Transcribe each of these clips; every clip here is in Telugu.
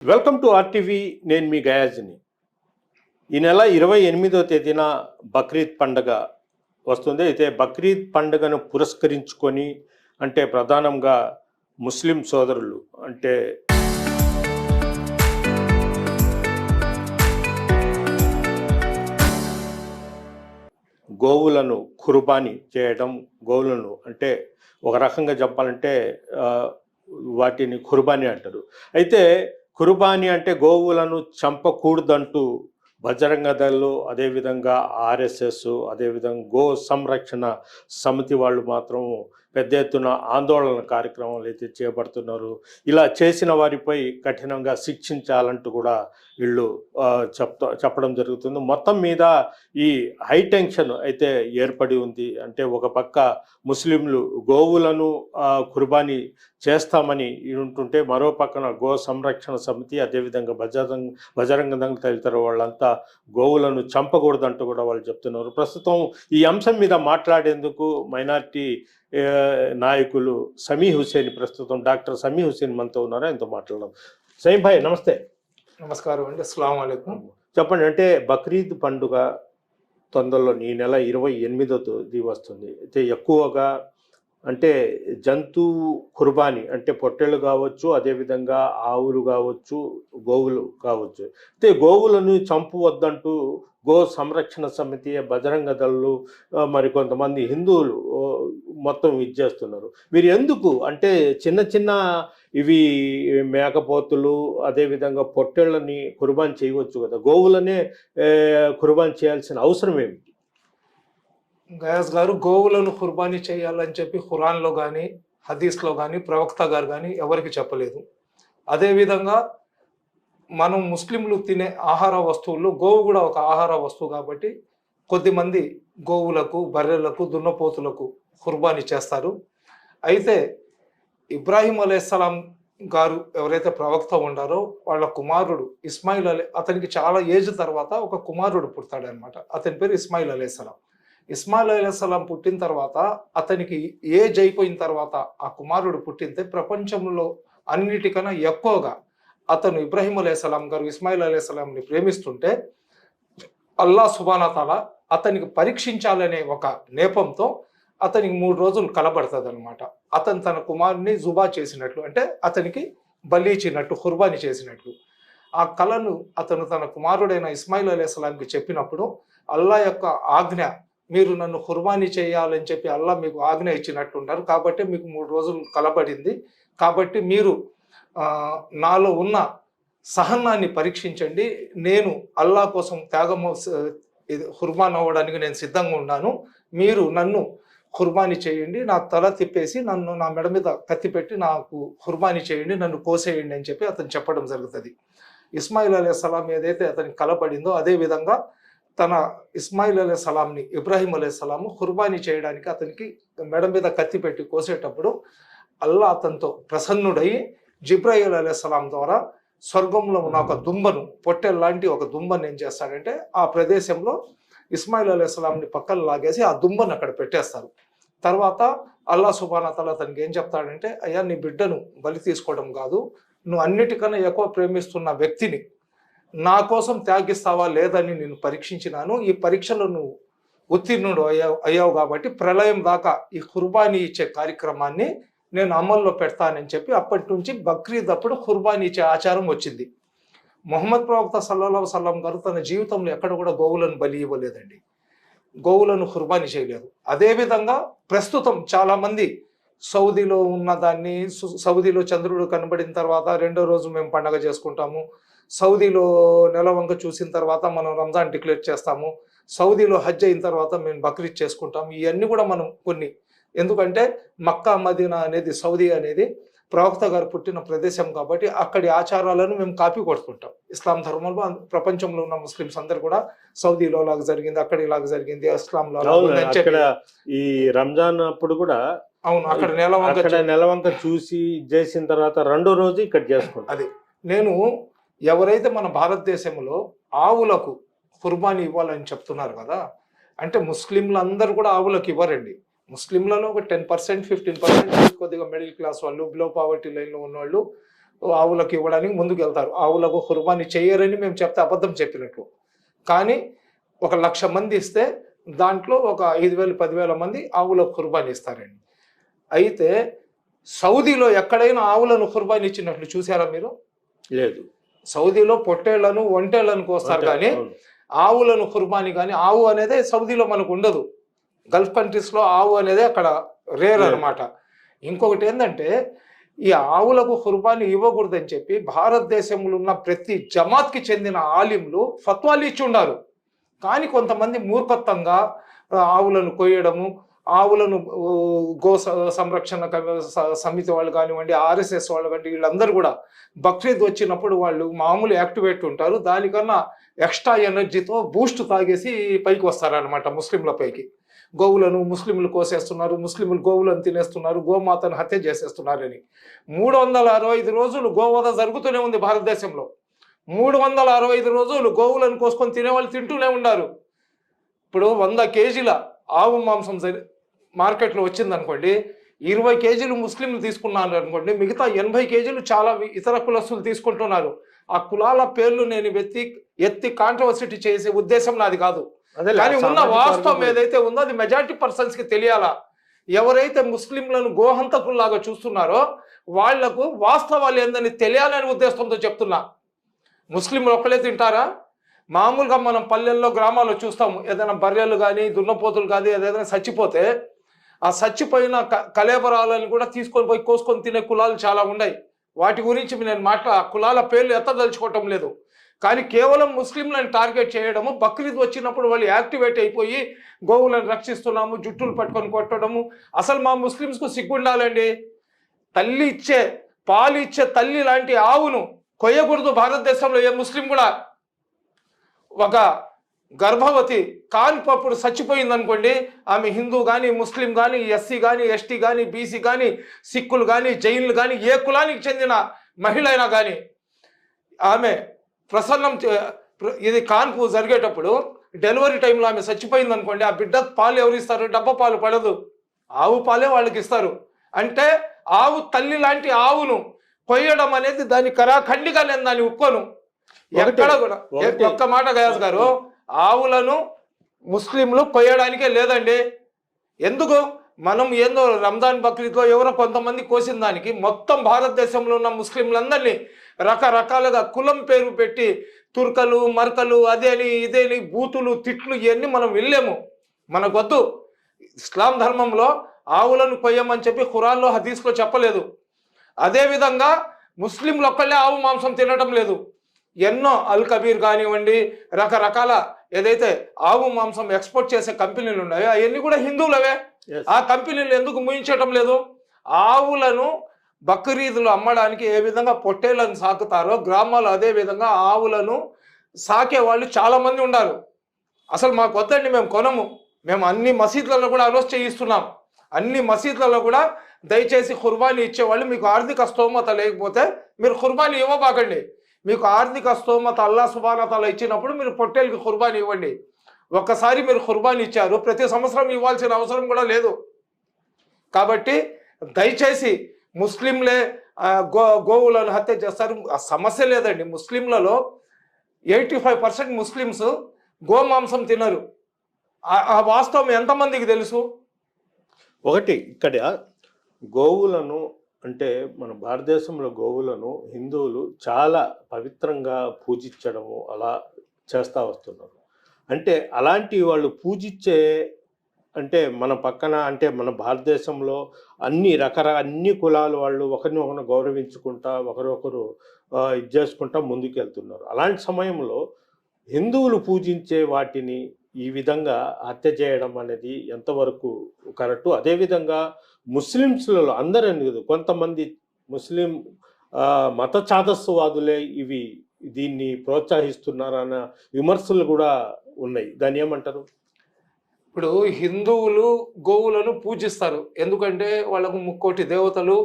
Welcome to RTV. నేను మీ గయాజ్ని. ఈ నెల 28వ తేదీన బక్రీద్ పండుగ వస్తుంది. అయితే బక్రీద్ పండుగను పురస్కరించుకొని అంటే ప్రధానంగా ముస్లిం సోదరులు అంటే గోవులను కుర్బానీ చేయడం, గోవులను అంటే ఒక రకంగా చెప్పాలంటే వాటిని కుర్బానీ అంటారు. అయితే కుర్బానీ అంటే గోవులను చంపకూడదంటూ బజరంగ దళ్, అదేవిధంగా ఆర్ఎస్ఎస్, అదేవిధంగా గో సంరక్షణ సమితి వాళ్ళు మాత్రం పెద్ద ఎత్తున ఆందోళన కార్యక్రమాలు అయితే చేపడుతున్నారు. ఇలా చేసిన వారిపై కఠినంగా శిక్షించాలంటూ కూడా వీళ్ళు చెప్పడం జరుగుతుంది. మొత్తం మీద ఈ హై టెన్షన్ అయితే ఏర్పడి ఉంది. అంటే ఒక పక్క ముస్లింలు గోవులను కుర్బానీ చేస్తామని ఉంటుంటే, మరో పక్కన గో సంరక్షణ సమితి, అదేవిధంగా బజరంగ దళ్ తదితర వాళ్ళంతా గోవులను చంపకూడదంటూ కూడా వాళ్ళు చెప్తున్నారు. ప్రస్తుతం ఈ అంశం మీద మాట్లాడేందుకు మైనారిటీ నాయకులు సమీ హుసేన్, ప్రస్తుతం డాక్టర్ సమీ హుసేన్ మనతో ఉన్నారు. ఆయనతో మాట్లాడడం. సమీ భాయ్ నమస్తే. నమస్కారం అండి. అస్సలాము అలైకుం. చెప్పండి, అంటే బక్రీద్ పండుగ తొందరలో ఈ నెల 28వ తేదీ వస్తుంది. అయితే ఎక్కువగా అంటే జంతువు కుర్బానీ అంటే పొట్టేళ్ళు కావచ్చు, అదేవిధంగా ఆవులు కావచ్చు, గోవులు కావచ్చు. అయితే గోవులను చంపవద్దంటూ గో సంరక్షణ సమితి, బజరంగ దళ్ళు, మరి కొంతమంది హిందువులు మొత్తం ఇచ్చేస్తున్నారు. మీరు ఎందుకు అంటే చిన్న చిన్న ఇవి మేకపోతులు, అదేవిధంగా పొట్టేళ్ళని కుర్బానీ చేయవచ్చు కదా, గోవులనే కుర్బానీ చేయాల్సిన అవసరం ఏమిటి? గయాస్ గారు, గోవులను కుర్బానీ చేయాలని చెప్పి ఖురాన్లో కానీ హదీస్లో కానీ ప్రవక్త గారు కానీ ఎవరికి చెప్పలేదు. అదేవిధంగా మనం ముస్లింలు తినే ఆహార వస్తువుల్లో గోవు కూడా ఒక ఆహార వస్తువు కాబట్టి కొద్దిమంది గోవులకు, బర్రెలకు, దున్నపోతులకు కుర్బానీ చేస్తారు. అయితే ఇబ్రాహీం అలైహిస్సలాం గారు ఎవరైతే ప్రవక్త ఉండారో వాళ్ళ కుమారుడు ఇస్మాయిల్ అతనికి చాలా ఏజ్ తర్వాత ఒక కుమారుడు పుడతాడనమాట. అతని పేరు ఇస్మాయిల్ అలైహిస్సలాం. ఇస్మాయిల్ అలైహిస్సలాం పుట్టిన తర్వాత అతనికి ఏజ్ అయిపోయిన తర్వాత ఆ కుమారుడు పుట్టితే ప్రపంచంలో అన్నిటికన్నా ఎక్కువగా అతను ఇబ్రాహీం అలైహిస్సలాం గారు ఇస్మాయిల్ అలైహిస్సలాంని ప్రేమిస్తుంటే అల్లాహ్ సుబ్హానహు తఆలా అతనికి పరీక్షించాలనే ఒక నేపంతో అతనికి 3 రోజులు కలబడుతుంది అనమాట. అతను తన కుమారుని జుబా చేసినట్లు, అంటే అతనికి బలి ఇచ్చినట్టు, కుర్బానీ చేసినట్లు. ఆ కళను అతను తన కుమారుడైన ఇస్మాయిల్ అలైహిస్సలాంకి చెప్పినప్పుడు అల్లాహ్ యొక్క ఆజ్ఞ, మీరు నన్ను కుర్బానీ చేయాలని చెప్పి అల్లాహ్ మీకు ఆజ్ఞ ఇచ్చినట్లున్నారు, కాబట్టి మీకు 3 రోజులు కలబడింది, కాబట్టి మీరు నాలో ఉన్న సహనాన్ని పరీక్షించండి, నేను అల్లాహ్ కోసం త్యాగము కుర్బాన్ అవ్వడానికి నేను సిద్ధంగా ఉన్నాను, మీరు నన్ను కుర్బానీ చేయండి, నా తల తిప్పేసి నన్ను నా మెడ మీద కత్తి పెట్టి నాకు కుర్బానీ చేయండి, నన్ను కోసేయండి అని చెప్పి అతను చెప్పడం జరుగుతుంది. ఇస్మాయిల్ అలైహిస్సలాం ఏదైతే అతనికి కలపడిందో అదేవిధంగా తన ఇస్మాయిల్ అలైహిస్సలాంని ఇబ్రాహీం అలైహిస్సలాము కుర్బానీ చేయడానికి అతనికి మెడ మీద కత్తి పెట్టి కోసేటప్పుడు అల్లాహ్ అతనితో ప్రసన్నుడై జిబ్రాయిల్ అలైహిస్సలాం ద్వారా స్వర్గంలో ఉన్న ఒక దుంబను, పొట్టెల్లాంటి ఒక దుంబను ఏం చేస్తాడంటే ఆ ప్రదేశంలో ఇస్మాయిల్ అలైహిస్సలాంని పక్కన లాగేసి ఆ దుంబను అక్కడ పెట్టేస్తారు. తర్వాత అల్లాహ్ సుబ్హానహు తఆలా అతనికి ఏం చెప్తాడంటే, అయ్యా నీ బిడ్డను బలి తీసుకోవడం కాదు, నువ్వు అన్నిటికన్నా ఎక్కువ ప్రేమిస్తున్న వ్యక్తిని నా కోసం త్యాగిస్తావా లేదని నేను పరీక్షించినాను, ఈ పరీక్షలో నువ్వు ఉత్తీర్ణుడు అయ్యావు కాబట్టి ప్రళయం దాకా ఈ కుర్బానీ ఇచ్చే కార్యక్రమాన్ని నేను అమల్లో పెడతానని చెప్పి అప్పటి నుంచి బక్రీద్ అప్పుడు కుర్బానీ ఇచ్చే ఆచారం వచ్చింది. మొహమ్మద్ ప్రవక్త సల్లల్లాహు అలైహి వసల్లం గారు తన జీవితంలో ఎక్కడ కూడా గోవులను బలి ఇవ్వలేదండి, గోవులను కుర్బానీ చేయలేదు. అదేవిధంగా ప్రస్తుతం చాలామంది సౌదీలో ఉన్న దాన్ని, సౌదీలో చంద్రుడు కనబడిన తర్వాత 2వ రోజు మేము పండగ చేసుకుంటాము, సౌదీలో నెలవంక చూసిన తర్వాత మనం రంజాన్ డిక్లేర్ చేస్తాము, సౌదీలో హజ్ అయిన తర్వాత మేము బక్రీద్ చేసుకుంటాము. ఇవన్నీ కూడా మనం కొన్ని, ఎందుకంటే మక్కా మదీనా అనేది, సౌదీ అనేది ప్రవక్త గారు పుట్టిన ప్రదేశం కాబట్టి అక్కడి ఆచారాలను మేము కాపీ కొట్టుకుంటాం. ఇస్లాం ధర్మంలో ప్రపంచంలో ఉన్న ముస్లిమ్స్ అందరు కూడా సౌదీలో లాగా జరిగింది, అక్కడ ఇలాగ జరిగింది, ఇస్లాంలో ఈ రంజాన్ అప్పుడు కూడా అవును అక్కడ నెలవంక చూసి చేసిన తర్వాత 2వ రోజు ఇక్కడ చేసుకుంటాం. అది నేను ఎవరైతే మన భారతదేశంలో ఆవులకు కుర్బానీ ఇవ్వాలని చెప్తున్నారు కదా, అంటే ముస్లింలు అందరూ కూడా ఆవులకు ఇవ్వరండి. ముస్లింలలో ఒక 10%, 15% కొద్దిగా మిడిల్ క్లాస్ వాళ్ళు, బిలో పావర్టీ లైన్లో ఉన్నవాళ్ళు ఆవులకు ఇవ్వడానికి ముందుకు వెళ్తారు. ఆవులకు కుర్బానీ చెయ్యరని మేము చెప్తే అబద్ధం చెప్పినట్లు. కానీ 1,00,000 మంది ఇస్తే దాంట్లో ఒక 5,000, 10,000 మంది ఆవులకు కుర్బానీ ఇస్తారండి. అయితే సౌదీలో ఎక్కడైనా ఆవులను కుర్బానీ ఇచ్చినట్లు చూసారా మీరు? లేదు. సౌదీలో పొట్టేళ్లను, ఒంటేళ్లను కోస్తారు కానీ అవును. ఆవులను కుర్బానీ కానీ ఆవు అనేది సౌదీలో మనకు ఉండదు. గల్ఫ్ కంట్రీస్లో ఆవు అనేది అక్కడ రేర్ అనమాట. ఇంకొకటి ఏంటంటే ఈ ఆవులకు కుర్బానీ ఇవ్వకూడదని చెప్పి భారతదేశంలో ఉన్న ప్రతి జమాత్కి చెందిన ఆలింలు ఫత్వాలు ఇచ్చి ఉన్నారు. కానీ కొంతమంది మూర్ఖత్వంగా ఆవులను కొయ్యడము, ఆవులను గో సంరక్షణ సమితి వాళ్ళు కానివ్వండి, ఆర్ఎస్ఎస్ వాళ్ళు కానివ్వండి, వీళ్ళందరూ కూడా బక్రీద్ వచ్చినప్పుడు వాళ్ళు మామూలు యాక్టివేట్ ఉంటారు. దానికన్నా ఎక్స్ట్రా ఎనర్జీతో బూస్ట్ తాగేసి పైకి వస్తారనమాట ముస్లింల పైకి. గోవులను ముస్లింలు కోసేస్తున్నారు, ముస్లింలు గోవులను తినేస్తున్నారు, గోమాతను హత్య చేసేస్తున్నారని. 365 రోజులు గోవధ జరుగుతూనే ఉంది భారతదేశంలో. 365 రోజులు గోవులను కోసుకొని తినేవాళ్ళు తింటూనే ఉన్నారు. ఇప్పుడు 100 కేజీల ఆవు మాంసం మార్కెట్లో వచ్చింది అనుకోండి, 20 కేజీలు ముస్లింలు తీసుకున్నారు అనుకోండి, మిగతా 80 కేజీలు చాలా ఇతర కులస్తులు తీసుకుంటున్నారు. ఆ కులాల పేర్లు నేను ఎత్తి కాంట్రవర్సిటీ చేసే ఉద్దేశం నాది కాదు. కానీ ఉన్న వాస్తవం ఏదైతే ఉందో అది మెజారిటీ పర్సన్స్ కి తెలియాలా. ఎవరైతే ముస్లింలను గోహంతకుల్లాగా చూస్తున్నారో వాళ్లకు వాస్తవాలు ఏందని తెలియాలని ఉద్దేశంతో చెప్తున్నా. ముస్లింలు ఒక్కలే తింటారా? మామూలుగా మనం పల్లెల్లో గ్రామాల్లో చూస్తాము, ఏదైనా బర్రెలు కానీ దున్నపోతులు కానీ ఏదైనా చచ్చిపోతే ఆ చచ్చిపోయిన కలేబరాలను కూడా తీసుకొని పోయి కోసుకొని తినే కులాలు చాలా ఉన్నాయి. వాటి గురించి నేను కులాల పేర్లు ఎత్తదలుచుకోవటం లేదు. కానీ కేవలం ముస్లింలను టార్గెట్ చేయడము, బక్రీద్ వచ్చినప్పుడు వాళ్ళు యాక్టివేట్ అయిపోయి గోవులను రక్షిస్తున్నాము, జుట్టులు పట్టుకొని కొట్టడము. అసలు మా ముస్లిమ్స్కు సిగ్గుండాలండి. తల్లి ఇచ్చే పాలు ఇచ్చే తల్లి లాంటి ఆవును కొయ్యకూడదు భారతదేశంలో ఏ ముస్లిం కూడా. ఒక గర్భవతి కాన్పప్పుడు చచ్చిపోయింది అనుకోండి, ఆమె హిందూ కానీ, ముస్లిం కానీ, ఎస్సీ కానీ, ఎస్టీ కానీ, బీసీ కానీ, సిక్కులు కానీ, జైన్లు కానీ, ఏ కులానికి చెందిన మహిళ అయినా కానీ ఆమె ప్రసన్నం ఇది కాన్పు జరిగేటప్పుడు డెలివరీ టైంలో ఆమె చచ్చిపోయింది అనుకోండి, ఆ బిడ్డ పాలు ఎవరు ఇస్తారు? డబ్బా పాలు పడదు, ఆవు పాలే వాళ్ళకి ఇస్తారు. అంటే ఆవు తల్లి లాంటి ఆవును కొయ్యడం అనేది దాని కరాఖండిగా నేను దాన్ని ఒప్పుకోను. ఎక్కడ కూడా ఒక్క మాట గయాస్ గారు, ఆవులను ముస్లింలు కొయ్యడానికే లేదండి. ఎందుకు? మనం ఏందో రంజాన్ బక్రీద్లో ఎవరో కొంతమంది కోసిన దానికి మొత్తం భారతదేశంలో ఉన్న ముస్లింలందరినీ రకరకాలుగా కులం పేరు పెట్టి తుర్కలు, మర్కలు, అదేని ఇదేని బూతులు, తిట్లు ఇవన్నీ మనం వెళ్ళాము. మనకొద్దు. ఇస్లాం ధర్మంలో ఆవులను కొయ్యమని చెప్పి ఖురాన్లో, హదీస్లో చెప్పలేదు. అదేవిధంగా ముస్లింలు ఒక్కళ్ళే ఆవు మాంసం తినటం లేదు. ఎన్నో అల్ కబీర్ కానివ్వండి, రకరకాల ఏదైతే ఆవు మాంసం ఎక్స్పోర్ట్ చేసే కంపెనీలు ఉన్నాయో అవన్నీ కూడా హిందువులవే. ఆ కంపెనీలు ఎందుకు ముయించటం లేదు? ఆవులను బక్రీదులు అమ్మడానికి ఏ విధంగా పొట్టేళ్లను సాకుతారో గ్రామాలు అదే విధంగా ఆవులను సాకే వాళ్ళు చాలా మంది ఉన్నారు. అసలు మాకు వద్దండి, మేము కొనము. మేము అన్ని మసీదులలో కూడా అనౌన్స్ చేయిస్తున్నాం. అన్ని మసీదులలో కూడా దయచేసి ఖుర్బానీ ఇచ్చేవాళ్ళు మీకు ఆర్థిక స్తోమత లేకపోతే మీరు ఖుర్బానీ ఇవ్వబాకండి. మీకు ఆర్థిక స్తోమత అల్లా సుబ్హానహు వ తఆలా ఇచ్చినప్పుడు మీరు పొట్టేళ్ళకి ఖుర్బానీ ఇవ్వండి. ఒక్కసారి మీరు ఖుర్బానీ ఇచ్చారు, ప్రతి సంవత్సరం ఇవ్వాల్సిన అవసరం కూడా లేదు. కాబట్టి దయచేసి ముస్లింలే గోవులను హత్య చేస్తారు, ఆ సమస్య లేదండి. ముస్లింలలో 85% ముస్లిమ్స్ గోమాంసం తినరు. ఆ వాస్తవం ఎంతమందికి తెలుసు? ఒకటి ఇక్కడ గోవులను అంటే మన భారతదేశంలో గోవులను హిందువులు చాలా పవిత్రంగా పూజించడము అలా చేస్తూ వస్తున్నారు. అంటే అలాంటి వాళ్ళు పూజించే అంటే మన పక్కన అంటే మన భారతదేశంలో అన్ని కులాల వాళ్ళు ఒకరిని గౌరవించుకుంటా ఒకరొకరు ఇది చేసుకుంటా ముందుకు వెళ్తున్నారు. అలాంటి సమయంలో హిందువులు పూజించే వాటిని ఈ విధంగా హత్య చేయడం అనేది ఎంతవరకు కరెక్టు? అదేవిధంగా ముస్లిమ్స్లలో అందరని కొంతమంది ముస్లిం మత చాదస్సువాదులే దీన్ని ప్రోత్సహిస్తున్నారన్న విమర్శలు కూడా ఉన్నాయి. దాన్ని ఏమంటారు? ఇప్పుడు హిందువులు గోవులను పూజిస్తారు, ఎందుకంటే వాళ్ళకు 3 దేవతలు,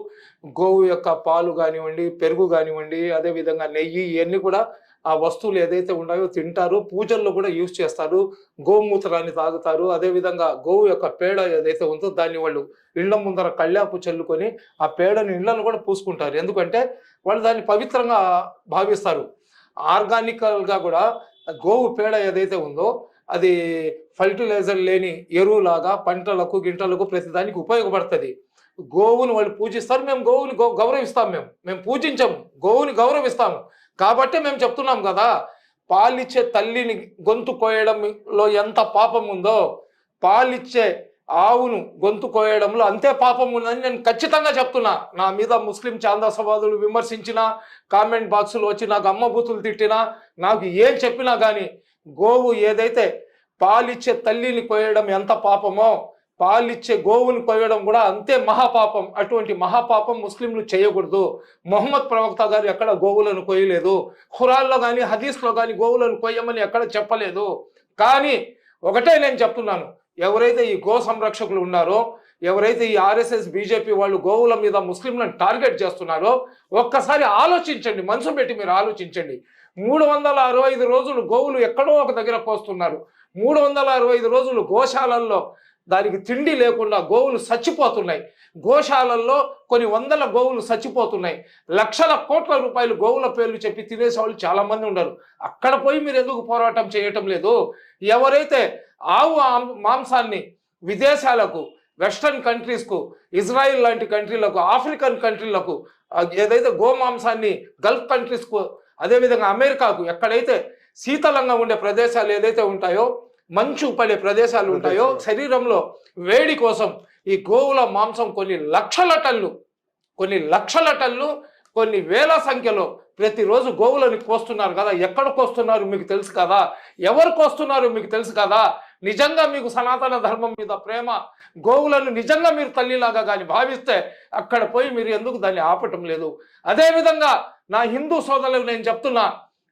గోవు యొక్క పాలు కానివ్వండి, పెరుగు కానివ్వండి, అదేవిధంగా నెయ్యి, ఇవన్నీ కూడా ఆ వస్తువులు ఏదైతే ఉన్నాయో తింటారు, పూజల్లో కూడా యూజ్ చేస్తారు, గోమూత్రాన్ని తాగుతారు. అదేవిధంగా గోవు యొక్క పేడ ఏదైతే ఉందో దాన్ని వాళ్ళు ఇళ్ల ముందర కళ్ళాపు చల్లుకొని ఆ పేడని ఇళ్లను కూడా పూసుకుంటారు. ఎందుకంటే వాళ్ళు దాన్ని పవిత్రంగా భావిస్తారు. ఆర్గానికల్గా కూడా గోవు పేడ ఏదైతే ఉందో అది ఫర్టిలైజర్ లేని ఎరువులాగా పంటలకు గింటలకు ప్రతిదానికి ఉపయోగపడుతుంది. గోవును వాళ్ళు పూజిస్తారు, మేము గోవుని గౌరవిస్తాం. మేము పూజించము, గోవుని గౌరవిస్తాము. కాబట్టి మేము చెప్తున్నాం కదా, పాలిచ్చే తల్లిని గొంతు కోయడంలో ఎంత పాపం ఉందో పాలిచ్చే ఆవును గొంతు కోయడంలో అంతే పాపం ఉందని నేను ఖచ్చితంగా చెప్తున్నా. నా మీద ముస్లిం చాందాసవాదులు విమర్శించినా, కామెంట్ బాక్సులు వచ్చి నాకు అమ్మబూతులు తిట్టినా, నాకు ఏం చెప్పినా కానీ గోవు ఏదైతే పాలిచ్చే తల్లిని కోయడం ఎంత పాపమో పాలిచ్చే గోవుని కోయడం కూడా అంతే మహాపాపం. అటువంటి మహాపాపం ముస్లింలు చేయకూడదు. మొహమ్మద్ ప్రవక్త గారు ఎక్కడ గోవులను కోయలేదు, ఖురాన్లో కానీ హదీస్లో కానీ గోవులను కోయమని ఎక్కడ చెప్పలేదు. కానీ ఒకటే నేను చెప్తున్నాను, ఎవరైతే ఈ గో సంరక్షకులు ఉన్నారో, ఎవరైతే ఈ ఆర్ఎస్ఎస్ బీజేపీ వాళ్ళు గోవుల మీద ముస్లింలను టార్గెట్ చేస్తున్నారో ఒక్కసారి ఆలోచించండి, మనసు పెట్టి మీరు ఆలోచించండి. 365 రోజులు గోవులు ఎక్కడో ఒక దగ్గర కోస్తున్నారు. 365 రోజులు గోశాలల్లో దానికి తిండి లేకుండా గోవులు చచ్చిపోతున్నాయి. గోశాలల్లో కొన్ని వందల గోవులు చచ్చిపోతున్నాయి. లక్షల కోట్ల రూపాయలు గోవుల పేర్లు చెప్పి తినేసే వాళ్ళు చాలా మంది ఉన్నారు. అక్కడ పోయి మీరు ఎందుకు పోరాటం చేయటం లేదు? ఎవరైతే ఆవు మాంసాన్ని విదేశాలకు, వెస్టర్న్ కంట్రీస్కు, ఇజ్రాయిల్ లాంటి కంట్రీలకు, ఆఫ్రికన్ కంట్రీలకు, ఏదైతే గోమాంసాన్ని గల్ఫ్ కంట్రీస్కు, అదేవిధంగా అమెరికాకు, ఎక్కడైతే శీతలంగా ఉండే ప్రదేశాలు ఏదైతే ఉంటాయో, మంచు పడే ప్రదేశాలు ఉంటాయో, శరీరంలో వేడి కోసం ఈ గోవుల మాంసం కొన్ని లక్షల టన్ను కొన్ని వేల సంఖ్యలో ప్రతిరోజు గోవులను కోస్తున్నారు కదా. ఎక్కడ కోస్తున్నారు మీకు తెలుసు కదా, ఎవరు కోస్తున్నారు మీకు తెలుసు కదా. నిజంగా మీకు సనాతన ధర్మం మీద ప్రేమ, గోవులను నిజంగా మీరు తల్లిలాగా కానీ భావిస్తే అక్కడ పోయి మీరు ఎందుకు దాన్ని ఆపటం లేదు? అదేవిధంగా నా హిందూ సోదరులకు నేను చెప్తున్నా,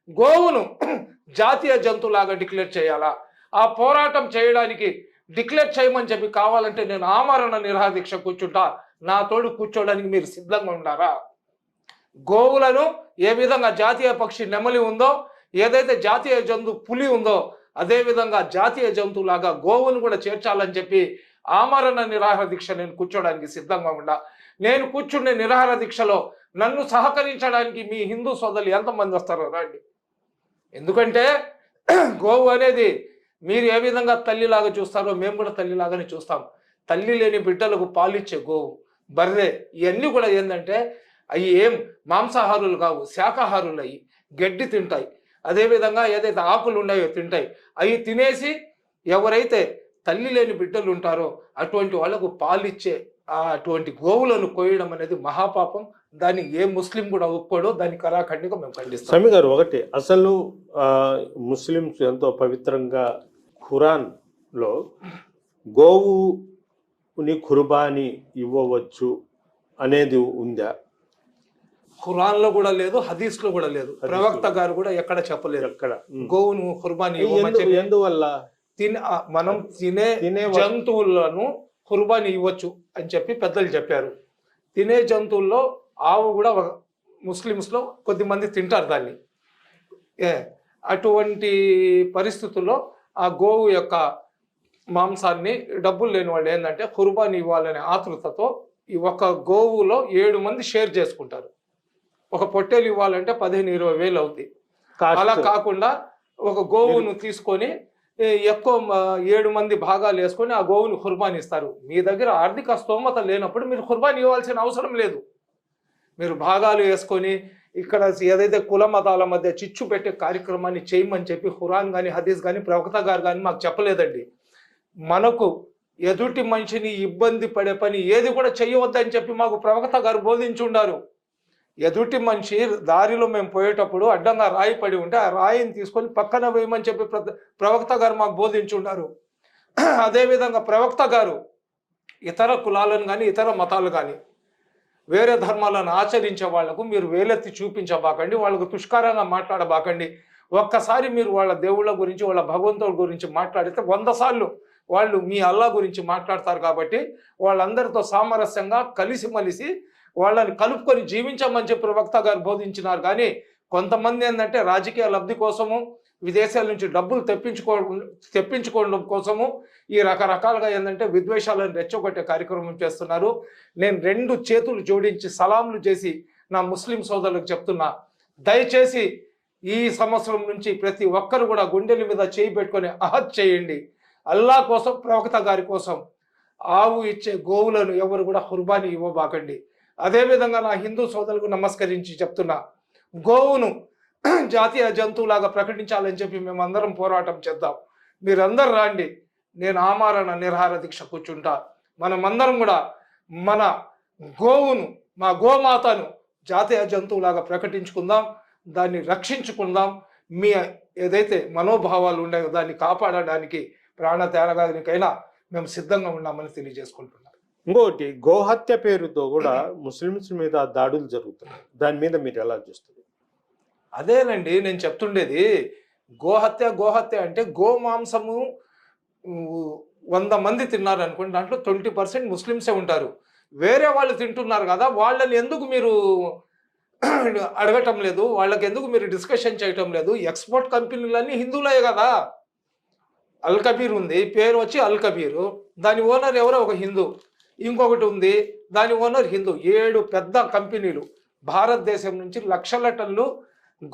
గోవును జాతీయ జంతువులాగా డిక్లేర్ చేయాలా? ఆ పోరాటం చేయడానికి డిక్లేర్ చేయమని చెప్పి కావాలంటే నేను ఆమరణ నిరాహార దీక్ష కూర్చుంటా. నా తోడు కూర్చోడానికి మీరు సిద్ధంగా ఉన్నారా? గోవులను ఏ విధంగా జాతీయ పక్షి నెమలి ఉందో, ఏదైతే జాతీయ జంతువు పులి ఉందో, అదేవిధంగా జాతీయ జంతువులాగా గోవును కూడా చేర్చాలని చెప్పి ఆమరణ నిరాహార దీక్ష నేను కూర్చోడానికి సిద్ధంగా ఉండా. నేను కూర్చుండే నిరాహార దీక్షలో నన్ను సహకరించడానికి మీ హిందూ సోదరులు ఎంతమంది వస్తారో రండి. ఎందుకంటే గోవు అనేది మీరు ఏ విధంగా తల్లిలాగా చూస్తారో మేము కూడా తల్లిలాగానే చూస్తాం. తల్లి లేని బిడ్డలకు పాలిచ్చే గోవు, బర్రె, ఇవన్నీ కూడా ఏంటంటే అవి ఏం మాంసాహారులు కావు, శాకాహారులు. అవి గడ్డి తింటాయి. అదేవిధంగా ఏదైతే ఆకులు ఉన్నాయో తింటాయి. అవి తినేసి ఎవరైతే తల్లి లేని బిడ్డలు ఉంటారో అటువంటి వాళ్ళకు పాలిచ్చే అటువంటి గోవులను కోయడం అనేది మహాపాపం. దాన్ని ఏ ముస్లిం కూడా ఒప్పుకోడో, దాన్ని కరాఖండిగా మేము ఖండిస్తాం. సమీ గారు, ఒకటి అసలు ముస్లిమ్స్ ఎంతో పవిత్రంగా ఖురాన్లో గోవుని ఖుర్బానీ ఇవ్వవచ్చు అనేది ఉందా? ఖురాన్లో కూడా లేదు, హదీస్లో కూడా లేదు. ప్రవక్త గారు కూడా ఎక్కడ చెప్పలేదు ఎక్కడ గోవును ఖుర్బానీ. ఎందువల్ల? మనం తినే జంతువులను ఖుర్బానీ ఇవ్వచ్చు అని చెప్పి పెద్దలు చెప్పారు. తినే జంతువుల్లో ఆవు కూడా ముస్లిమ్స్లో కొద్దిమంది తింటారు దాన్ని. అటువంటి పరిస్థితుల్లో ఆ గోవు యొక్క మాంసాన్ని డబ్బులు లేని వాళ్ళు ఏంటంటే ఖుర్బానీ ఇవ్వాలనే ఆతృతతో ఈ ఒక గోవులో 7 మంది షేర్ చేసుకుంటారు. ఒక పొట్టేలు ఇవ్వాలంటే 15-20 వేలు అవుతుంది. అలా కాకుండా ఒక గోవును తీసుకొని ఎక్కువ 7 మంది భాగాలు వేసుకొని ఆ గోవును ఖుర్బానీ ఇస్తారు. మీ దగ్గర ఆర్థిక స్తోమత లేనప్పుడు మీరు ఖుర్బానీ ఇవ్వాల్సిన అవసరం లేదు. మీరు భాగాలు వేసుకొని ఇక్కడ ఏదైతే కుల మతాల మధ్య చిచ్చు పెట్టే కార్యక్రమాన్ని చేయమని చెప్పి ఖురాన్ కానీ హదీస్ కానీ ప్రవక్త గారు కానీ మాకు చెప్పలేదండి. మనకు ఎదుటి మనిషిని ఇబ్బంది పడే పని ఏది కూడా చేయవద్దని చెప్పి మాకు ప్రవక్త గారు బోధించుండారు. ఎదుటి మనిషి దారిలో మేము పోయేటప్పుడు అడ్డంగా రాయి పడి ఉంటే ఆ రాయిని తీసుకొని పక్కన వేయమని చెప్పి ప్రవక్త గారు మాకు బోధించుండారు. అదేవిధంగా ప్రవక్త గారు ఇతర కులాలను కానీ ఇతర మతాలు కానీ వేరే ధర్మాలను ఆచరించే వాళ్లకు మీరు వేలెత్తి చూపించబాకండి, వాళ్ళకు తుష్కారంగా మాట్లాడబాకండి. ఒక్కసారి మీరు వాళ్ళ దేవుళ్ళ గురించి, వాళ్ళ భగవంతుల గురించి మాట్లాడితే 100 సార్లు వాళ్ళు మీ అల్లా గురించి మాట్లాడతారు. కాబట్టి వాళ్ళందరితో సామరస్యంగా కలిసిమలిసి వాళ్ళని కలుపుకొని జీవించమని చెప్పి ప్రవక్త గారు బోధించినారు. కానీ కొంతమంది ఏంటంటే రాజకీయ లబ్ధి కోసము విదేశాల నుంచి డబ్బులు తెప్పించుకోవడం కోసము ఈ రకరకాలుగా ఏంటంటే విద్వేషాలను రెచ్చగొట్టే కార్యక్రమం చేస్తున్నారు. నేను 2 చేతులు జోడించి సలాంలు చేసి నా ముస్లిం సోదరులకు చెప్తున్నా, దయచేసి ఈ సంవత్సరం నుంచి ప్రతి ఒక్కరు కూడా గుండెల మీద చేయి పెట్టుకొని అహద్ చేయండి. అల్లా కోసం, ప్రవక్త గారి కోసం ఆవు ఇచ్చే గోవులను ఎవరు కూడా కుర్బానీ ఇవ్వబాకండి. అదేవిధంగా నా హిందూ సోదరులకు నమస్కరించి చెప్తున్నా, గోవును జాతీయ జంతువులాగా ప్రకటించాలని చెప్పి మేమందరం పోరాటం చేద్దాం. మీరందరూ రాండి, నేను ఆమరణ నిరాహార దీక్ష కూర్చుంటా. మనమందరం కూడా మన గోవును, మా గోమాతను జాతీయ జంతువులాగా ప్రకటించుకుందాం, దాన్ని రక్షించుకుందాం. మీ ఏదైతే మనోభావాలు ఉన్నాయో దాన్ని కాపాడడానికి ప్రాణ త్యాగానికైనా మేము సిద్ధంగా ఉన్నామని తెలియజేసుకుంటున్నాం. ఇంకోటి, గోహత్య పేరుతో కూడా ముస్లిమ్స్ మీద దాడులు జరుగుతున్నాయి. దాని మీద మీరు ఎలా చూస్తారు? అదేనండి నేను చెప్తుండేది. గోహత్య అంటే గోమాంసము 100 మంది తిన్నారు అనుకోండి, దాంట్లో 20% ముస్లిమ్సే ఉంటారు. వేరే వాళ్ళు తింటున్నారు కదా, వాళ్ళని ఎందుకు మీరు అడగటం లేదు? వాళ్ళకి ఎందుకు మీరు డిస్కషన్ చేయటం లేదు? ఎక్స్పోర్ట్ కంపెనీలన్నీ హిందువులే కదా. అల్ కబీర్ ఉంది, పేరు వచ్చి అల్ కబీరు, దాని ఓనర్ ఎవరో ఒక హిందూ. ఇంకొకటి ఉంది, దాని ఓనర్ హిందూ. 7 పెద్ద కంపెనీలు భారతదేశం నుంచి లక్షల టన్నులు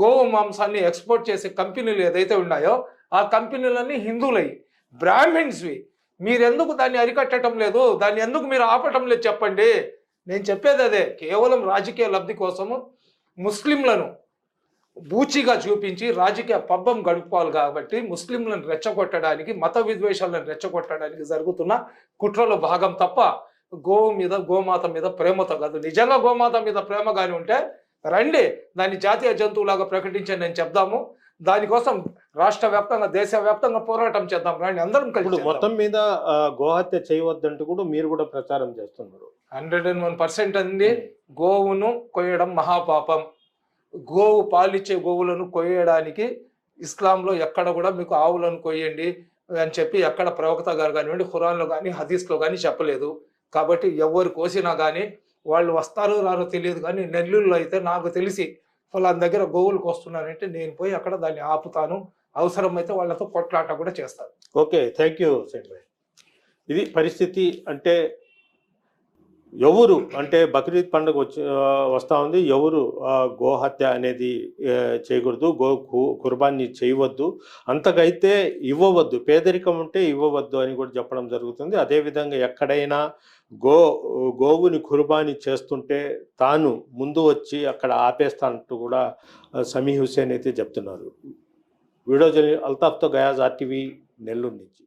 గోవు మాంసాన్ని ఎక్స్పోర్ట్ చేసే కంపెనీలు ఏదైతే ఉన్నాయో ఆ కంపెనీలన్నీ హిందువులవి, బ్రాహ్మిన్స్వి. మీరెందుకు దాన్ని అరికట్టడం లేదు? దాన్ని ఎందుకు మీరు ఆపటం లేదు చెప్పండి. నేను చెప్పేది అదే. కేవలం రాజకీయ లబ్ధి కోసము ముస్లింలను బూచిగా చూపించి రాజకీయ పబ్బం గడుపుకోవాలి కాబట్టి ముస్లింలను రెచ్చగొట్టడానికి, మత విద్వేషాలను రెచ్చగొట్టడానికి జరుగుతున్న కుట్రలో భాగం తప్ప గోమాత మీద ప్రేమతో కాదు. నిజంగా గోమాత మీద ప్రేమ కానీ ఉంటే రండి, దాన్ని జాతీయ జంతువులాగా ప్రకటించండి అని చెప్దాము. దానికోసం రాష్ట్ర వ్యాప్తంగా, దేశవ్యాప్తంగా పోరాటం చేద్దాం. రండి, అందరం కలిసి. మొత్తం మీద గోహత్య చేయవద్దంటూ కూడా మీరు కూడా ప్రచారం చేస్తున్నారు. 101% అండి. గోవును కొయ్యడం మహాపాపం. గోవు పాలిచ్చే గోవులను కొయ్యడానికి ఇస్లాంలో ఎక్కడ కూడా మీకు ఆవులను కొయ్యండి అని చెప్పి ఎక్కడ ప్రవక్త గారు కానివ్వండి, ఖురాన్లో కానీ హదీస్లో కానీ చెప్పలేదు. కాబట్టి ఎవరు కోసినా కానీ వాళ్ళు వస్తారో రారో తెలియదు. కానీ నెల్లూరులో అయితే నాకు తెలిసి వాళ్ళ దగ్గర గోవులకు వస్తున్నారంటే నేను పోయి అక్కడ దాన్ని ఆపుతాను. అవసరమైతే వాళ్ళతో కొట్లాట కూడా చేస్తాను. ఓకే, థ్యాంక్ యూ సైడ్ భాయ్. ఇది పరిస్థితి. అంటే ఎవరు అంటే బక్రీద్ పండుగ వస్తూ ఉంది, ఎవరు గోహత్య అనేది చేయకూడదు, కుర్బాన్ని చేయవద్దు, అంతకైతే ఇవ్వవద్దు, పేదరికం ఉంటే ఇవ్వవద్దు అని కూడా చెప్పడం జరుగుతుంది. అదేవిధంగా ఎక్కడైనా గోవుని కుర్బానీ చేస్తుంటే తాను ముందు వచ్చి అక్కడ ఆపేస్తానంటూ కూడా సమీ హుస్సేన్ అయితే చెప్తున్నారు. వీడియో అల్తాఫ్తో గయాజ్ RTV, నెల్లూరు నుంచి.